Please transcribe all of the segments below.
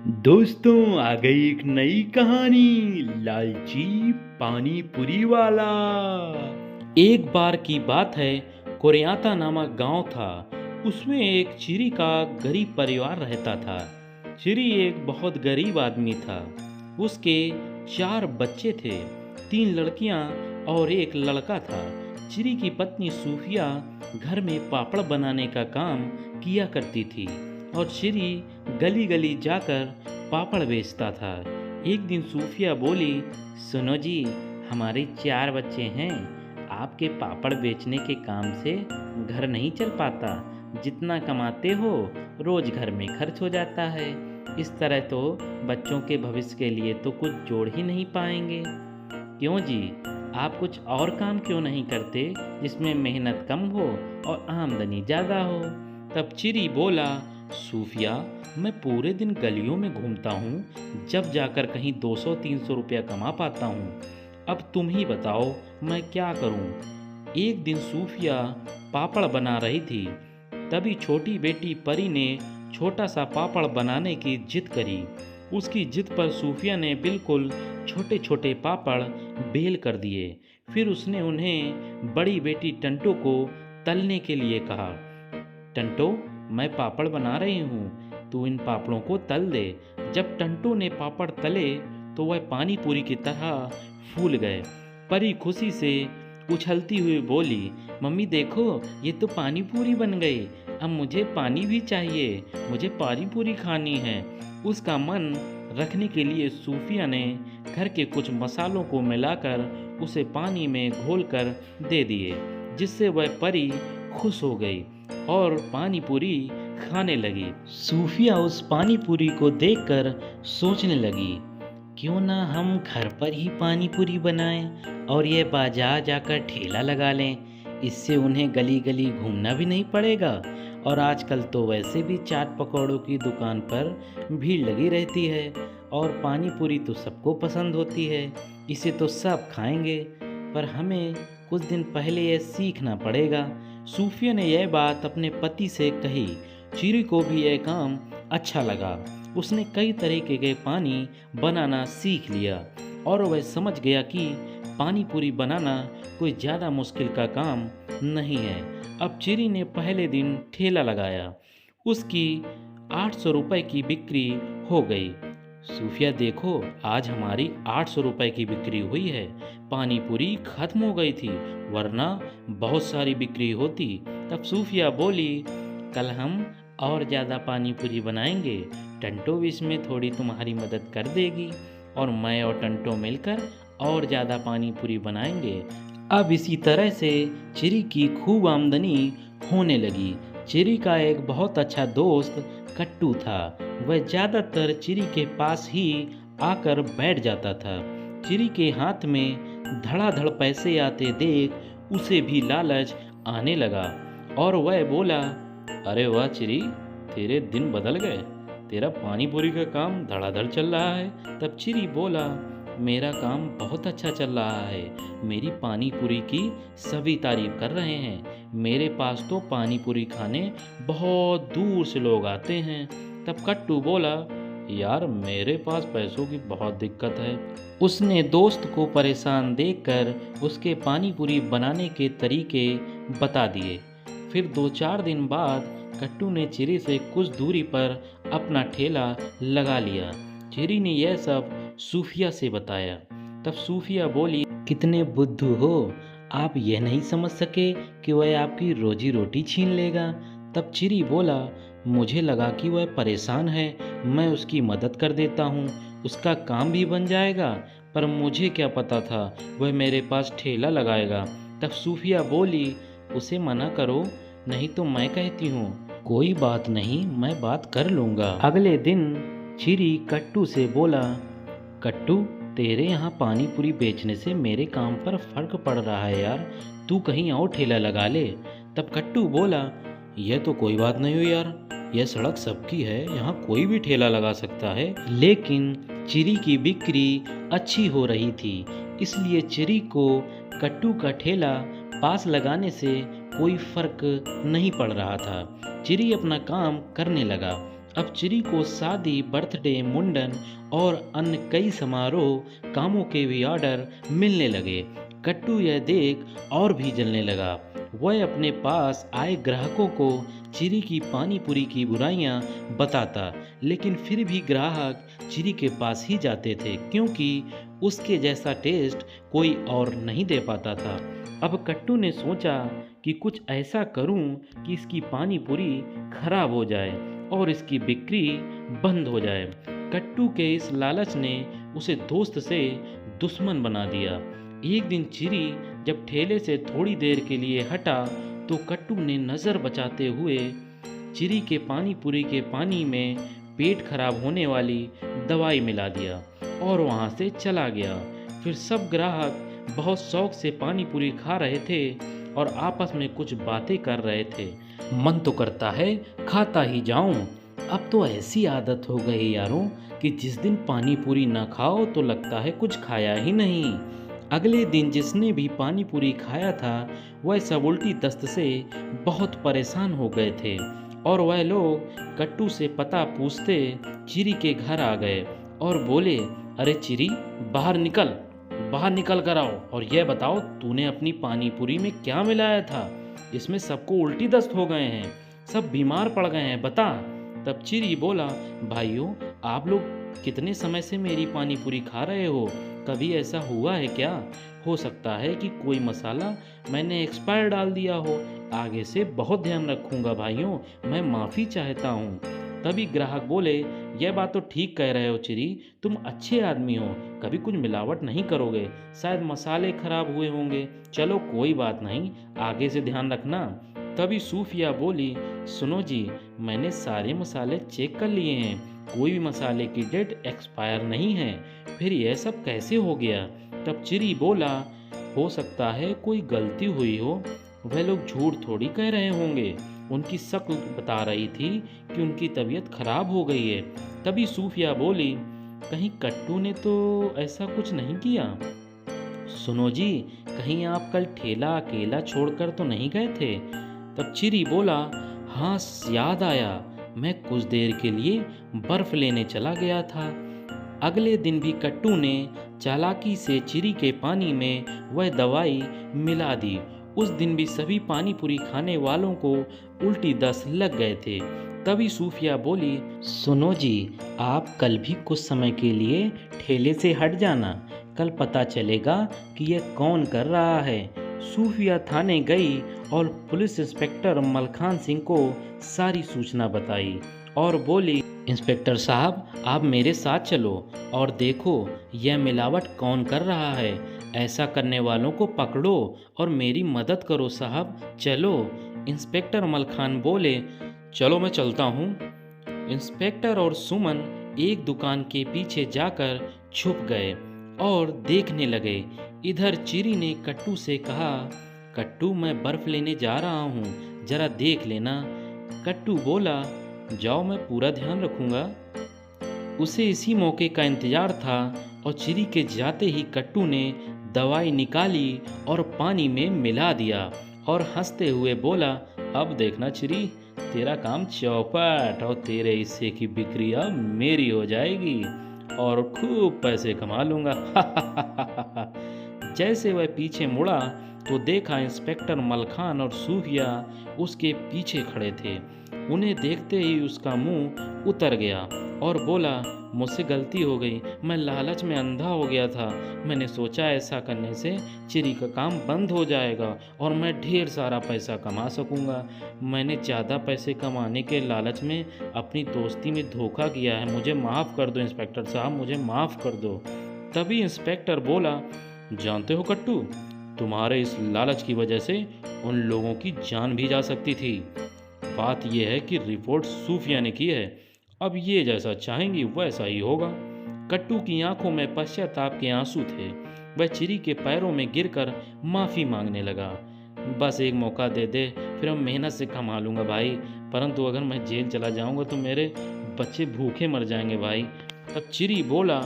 दोस्तों आ गई एक नई कहानी। लालची पानी पूरी वाला। एक बार की बात है, कोरियाता नामक गांव था। उसमें एक चिरी का गरीब परिवार रहता था। चिरी एक बहुत गरीब आदमी था। उसके 4 बच्चे थे, 3 लड़कियां और एक लड़का था। चिरी की पत्नी सूफिया घर में पापड़ बनाने का काम किया करती थी और चिरी गली गली जाकर पापड़ बेचता था। एक दिन सूफिया बोली, सुनो जी, हमारे 4 बच्चे हैं। आपके पापड़ बेचने के काम से घर नहीं चल पाता। जितना कमाते हो रोज घर में खर्च हो जाता है। इस तरह तो बच्चों के भविष्य के लिए तो कुछ जोड़ ही नहीं पाएंगे। क्यों जी, आप कुछ और काम क्यों नहीं करते जिसमें मेहनत कम हो और आमदनी ज़्यादा हो? तब चिरी बोला, सूफिया, मैं पूरे दिन गलियों में घूमता हूँ, जब जाकर कहीं 200-300 रुपया कमा पाता हूँ। अब तुम ही बताओ मैं क्या करूँ? एक दिन सूफिया पापड़ बना रही थी, तभी छोटी बेटी परी ने छोटा सा पापड़ बनाने की जिद करी। उसकी जिद पर सूफिया ने बिल्कुल छोटे छोटे पापड़ बेल कर दिए। फिर उसने उन्हें बड़ी बेटी टंटो को तलने के लिए कहा, टंटो, मैं पापड़ बना रही हूँ, तू इन पापड़ों को तल दे। जब टंटो ने पापड़ तले तो वह पानी पूरी की तरह फूल गए। परी खुशी से उछलती हुई बोली, मम्मी देखो, ये तो पानी पूरी बन गई। अब मुझे पानी भी चाहिए, मुझे पानी पूरी खानी है। उसका मन रखने के लिए सूफिया ने घर के कुछ मसालों को मिलाकर उसे पानी में घोलकर दे दिए, जिससे वह परी खुश हो गई और पानी पूरी खाने लगी। सूफिया उस पानी पूरी को देखकर सोचने लगी, क्यों ना हम घर पर ही पानी पूरी बनाएं और ये बाजार जाकर ठेला लगा लें। इससे उन्हें गली गली घूमना भी नहीं पड़ेगा और आजकल तो वैसे भी चाट पकौड़ों की दुकान पर भीड़ लगी रहती है और पानी पूरी तो सबको पसंद होती है। इसे तो सब खाएंगे, पर हमें कुछ दिन पहले यह सीखना पड़ेगा। सूफिया ने यह बात अपने पति से कही। चिरी को भी यह काम अच्छा लगा। उसने कई तरीके के पानी बनाना सीख लिया और वह समझ गया कि पानी पूरी बनाना कोई ज़्यादा मुश्किल का काम नहीं है। अब चिरी ने पहले दिन ठेला लगाया। उसकी 800 रुपये की बिक्री हो गई। सूफिया देखो, आज हमारी 800 रुपये की बिक्री हुई है। पानी पूरी खत्म हो गई थी, वरना बहुत सारी बिक्री होती। तब सूफिया बोली, कल हम और ज़्यादा पानी पूरी बनाएंगे। टंटो भी इसमें थोड़ी तुम्हारी मदद कर देगी और मैं और टंटो मिलकर और ज़्यादा पानी पूरी बनाएंगे। अब इसी तरह से चिरी की खूब आमदनी होने लगी। चिरी का एक बहुत अच्छा दोस्त कट्टू था। वह ज़्यादातर चिरी के पास ही आकर बैठ जाता था। चिरी के हाथ में धड़ाधड़ पैसे आते देख उसे भी लालच आने लगा और वह बोला, अरे वाह चिरी, तेरे दिन बदल गए। तेरा पानी पूरी का काम धड़ाधड़ चल रहा है। तब चिरी बोला, मेरा काम बहुत अच्छा चल रहा है। मेरी पानी पूरी की सभी तारीफ कर रहे हैं। मेरे पास तो पानी पूरी खाने बहुत दूर से लोग आते हैं। तब कट्टू बोला, यार मेरे पास पैसों की बहुत दिक्कत है। उसने दोस्त को परेशान देखकर उसके पानी पूरी बनाने के तरीके बता दिए। फिर 2-4 दिन बाद कट्टू ने चिरी से कुछ दूरी पर अपना ठेला लगा लिया। चिरी ने यह सब सूफिया से बताया। तब सूफिया बोली, कितने बुद्धू हो, आप यह नहीं समझ सके कि वह आपकी रोजी रोटी छीन लेगा। तब चिरी बोला, मुझे लगा कि वह परेशान है, मैं उसकी मदद कर देता हूँ, उसका काम भी बन जाएगा। पर मुझे क्या पता था वह मेरे पास ठेला लगाएगा। तब सूफिया बोली, उसे मना करो, नहीं तो मैं कहती हूँ। कोई बात नहीं, मैं बात कर लूँगा। अगले दिन चिरी कट्टू से बोला, कट्टू, तेरे यहाँ पानी पूरी बेचने से मेरे काम पर फर्क पड़ रहा है यार, तू कहीं और ठेला लगा ले। तब कट्टू बोला, यह तो कोई बात नहीं हुई यार, यह सड़क सबकी है, यहाँ कोई भी ठेला लगा सकता है। लेकिन चिरी की बिक्री अच्छी हो रही थी, इसलिए चिरी को कट्टू का ठेला पास लगाने से कोई फर्क नहीं पड़ रहा था। चिरी अपना काम करने लगा अब चिरी को शादी, बर्थडे, मुंडन और अन्य कई समारोह कामों के भी ऑर्डर मिलने लगे। कट्टू यह देख और भी जलने लगा। वह अपने पास आए ग्राहकों को चिरी की पानी पूरी की बुराइयां बताता, लेकिन फिर भी ग्राहक चिरी के पास ही जाते थे, क्योंकि उसके जैसा टेस्ट कोई और नहीं दे पाता था। अब कट्टू ने सोचा कि कुछ ऐसा करूं कि इसकी पानी पूरी खराब हो जाए और इसकी बिक्री बंद हो जाए। कट्टू के इस लालच ने उसे दोस्त से दुश्मन बना दिया। एक दिन चिरी जब ठेले से थोड़ी देर के लिए हटा, तो कट्टू ने नज़र बचाते हुए चिरी के पानी पूरी के पानी में पेट खराब होने वाली दवाई मिला दिया और वहाँ से चला गया। फिर सब ग्राहक बहुत शौक से पानी पूरी खा रहे थे और आपस में कुछ बातें कर रहे थे। मन तो करता है खाता ही जाऊं। अब तो ऐसी आदत हो गई यारों कि जिस दिन पानी पूरी ना खाओ तो लगता है कुछ खाया ही नहीं। अगले दिन जिसने भी पानी पूरी खाया था, वह सब उल्टी दस्त से बहुत परेशान हो गए थे और वह लोग कट्टू से पता पूछते चिरी के घर आ गए और बोले, अरे चिरी, बाहर निकल कर आओ और यह बताओ तूने अपनी पानी पूरी में क्या मिलाया था। इसमें सबको उल्टी दस्त हो गए हैं, सब बीमार पड़ गए हैं, बता। तब चिरी बोला, भाइयों, आप लोग कितने समय से मेरी पानी पूरी खा रहे हो? कभी ऐसा हुआ है क्या? हो सकता है कि कोई मसाला मैंने एक्सपायर डाल दिया हो। आगे से बहुत ध्यान रखूंगा भाइयों, मैं माफ़ी चाहता हूँ। तभी ग्राहक बोले, यह बात तो ठीक कह रहे हो चिरी, तुम अच्छे आदमी हो, कभी कुछ मिलावट नहीं करोगे, शायद मसाले खराब हुए होंगे। चलो कोई बात नहीं, आगे से ध्यान रखना। तभी सूफिया बोली, सुनो जी, मैंने सारे मसाले चेक कर लिए हैं, कोई भी मसाले की डेट एक्सपायर नहीं है, फिर यह सब कैसे हो गया? तब चिरी बोला, हो सकता है कोई गलती हुई हो, वह लोग झूठ थोड़ी कह रहे होंगे, उनकी शक्ल बता रही थी कि उनकी तबीयत खराब हो गई है। तभी सूफिया बोली, कहीं कट्टू ने तो ऐसा कुछ नहीं किया? सुनो जी, कहीं आप कल ठेला अकेला छोड़कर तो नहीं गए थे? तब चिरी बोला, हाँ याद आया, मैं कुछ देर के लिए बर्फ लेने चला गया था। अगले दिन भी कट्टू ने चालाकी से चिरी के पानी में वह दवाई मिला दी। उस दिन भी सभी पानी पूरी खाने वालों को उल्टी दस्त लग गए थे। तभी सूफिया बोली, सुनो जी, आप कल भी कुछ समय के लिए ठेले से हट जाना, कल पता चलेगा कि यह कौन कर रहा है। सूफिया थाने गई और पुलिस इंस्पेक्टर मलखान सिंह को सारी सूचना बताई और बोली, इंस्पेक्टर साहब, आप मेरे साथ चलो और देखो यह मिलावट कौन कर रहा है। ऐसा करने वालों को पकड़ो और मेरी मदद करो साहब, चलो। इंस्पेक्टर मलखान बोले, चलो मैं चलता हूँ। इंस्पेक्टर और सुमन एक दुकान के पीछे जाकर छुप गए और देखने लगे। इधर चिरी ने कट्टू से कहा, कट्टू, मैं बर्फ लेने जा रहा हूँ, जरा देख लेना। कट्टू बोला, जाओ, मैं पूरा ध्यान रखूंगा। उसे इसी मौके का इंतजार था और चिरी के जाते ही कट्टू ने दवाई निकाली और पानी में मिला दिया और हंसते हुए बोला, अब देखना चिरी, तेरा काम चौपट और तेरे हिस्से की बिक्री अब मेरी हो जाएगी और खूब पैसे कमा लूंगा। जैसे वह पीछे मुड़ा तो देखा इंस्पेक्टर मलखान और सूफिया उसके पीछे खड़े थे। उन्हें देखते ही उसका मुंह उतर गया और बोला, मुझसे गलती हो गई, मैं लालच में अंधा हो गया था। मैंने सोचा ऐसा करने से चिरी का काम बंद हो जाएगा और मैं ढेर सारा पैसा कमा सकूंगा। मैंने ज़्यादा पैसे कमाने के लालच में अपनी दोस्ती में धोखा किया है, मुझे माफ़ कर दो इंस्पेक्टर साहब, मुझे माफ़ कर दो। तभी इंस्पेक्टर बोला, जानते हो कट्टू, तुम्हारे इस लालच की वजह से उन लोगों की जान भी जा सकती थी। बात यह है कि रिपोर्ट सूफिया ने की है, अब ये जैसा चाहेंगी वैसा ही होगा। कट्टू की आंखों में पश्चाताप के आंसू थे। वह चिरी के पैरों में गिरकर माफ़ी मांगने लगा। बस एक मौका दे दे, फिर हम मेहनत से कमा लूँगा भाई, परंतु अगर मैं जेल चला जाऊँगा तो मेरे बच्चे भूखे मर जाएंगे भाई। तब चिरी बोला,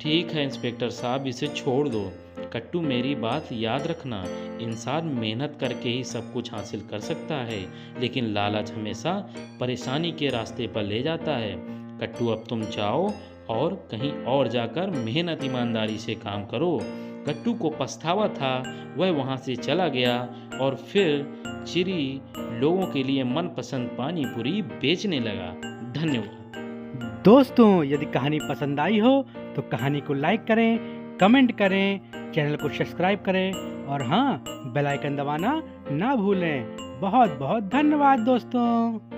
ठीक है इंस्पेक्टर साहब, इसे छोड़ दो, कट्टू मेरी बात याद रखना, इंसान मेहनत करके ही सब कुछ हासिल कर सकता है, लेकिन लालच हमेशा परेशानी के रास्ते पर ले जाता है। कट्टू अब तुम जाओ और कहीं और जाकर मेहनत ईमानदारी से काम करो। कट्टू को पछतावा था, वह वहाँ से चला गया और फिर चिरी लोगों के लिए मनपसंद पानी पूरी बेचने लगा। धन्यवाद। दोस्तों, यदि कहानी पसंद आई हो तो कहानी को लाइक करें, कमेंट करें, चैनल को सब्सक्राइब करें और हाँ, बेल आइकन दबाना ना भूलें। बहुत बहुत धन्यवाद दोस्तों।